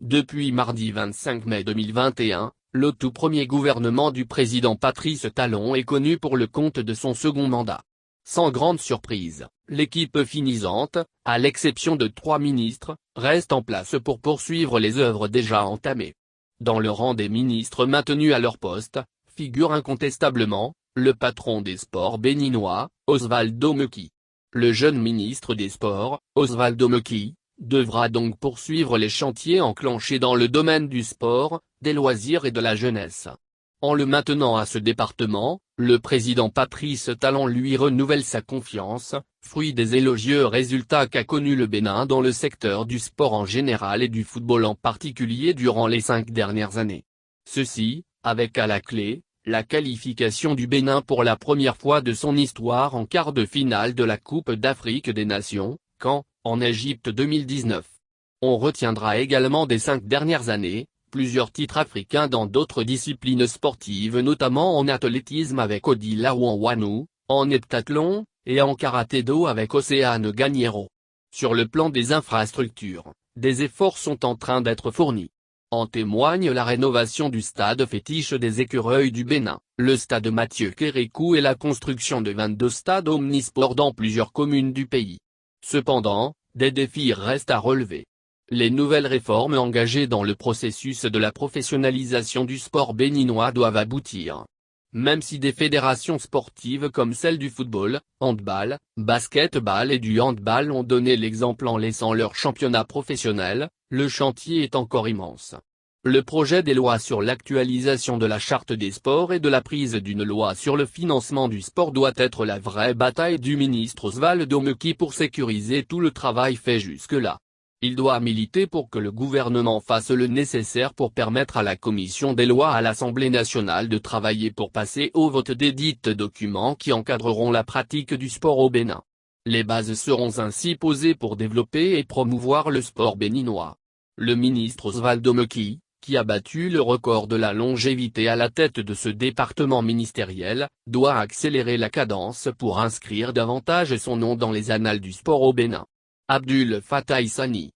Depuis mardi 25 mai 2021, le tout premier gouvernement du président Patrice Talon est connu pour le compte de son second mandat. Sans grande surprise, l'équipe finissante, à l'exception de 3 ministres, reste en place pour poursuivre les œuvres déjà entamées. Dans le rang des ministres maintenus à leur poste, figure incontestablement, le patron des sports béninois, Osvaldo Meki. Le jeune ministre des Sports, Osvaldo Meki, devra donc poursuivre les chantiers enclenchés dans le domaine du sport, des loisirs et de la jeunesse. En le maintenant à ce département, le président Patrice Talon lui renouvelle sa confiance, fruit des élogieux résultats qu'a connus le Bénin dans le secteur du sport en général et du football en particulier durant les 5 dernières années. Ceci, avec à la clé, la qualification du Bénin pour la première fois de son histoire en quart de finale de la Coupe d'Afrique des Nations, en Égypte 2019. On retiendra également des 5 dernières années, plusieurs titres africains dans d'autres disciplines sportives notamment en athlétisme avec Odila Ouanwanou, en heptathlon, et en karaté-do avec Océane Gagnero. Sur le plan des infrastructures, des efforts sont en train d'être fournis. En témoigne la rénovation du stade fétiche des Écureuils du Bénin, le stade Mathieu Kérékou et la construction de 22 stades omnisports dans plusieurs communes du pays. Cependant, des défis restent à relever. Les nouvelles réformes engagées dans le processus de la professionnalisation du sport béninois doivent aboutir. Même si des fédérations sportives comme celle du football, handball, basket-ball et du handball ont donné l'exemple en laissant leur championnat professionnel, le chantier est encore immense. Le projet des lois sur l'actualisation de la charte des sports et de la prise d'une loi sur le financement du sport doit être la vraie bataille du ministre Osvaldo Meki pour sécuriser tout le travail fait jusque-là. Il doit militer pour que le gouvernement fasse le nécessaire pour permettre à la commission des lois à l'Assemblée nationale de travailler pour passer au vote des dits documents qui encadreront la pratique du sport au Bénin. Les bases seront ainsi posées pour développer et promouvoir le sport béninois. Le ministre Osvaldo Meki, qui a battu le record de la longévité à la tête de ce département ministériel, doit accélérer la cadence pour inscrire davantage son nom dans les annales du sport au Bénin. Abdul Fattah Issani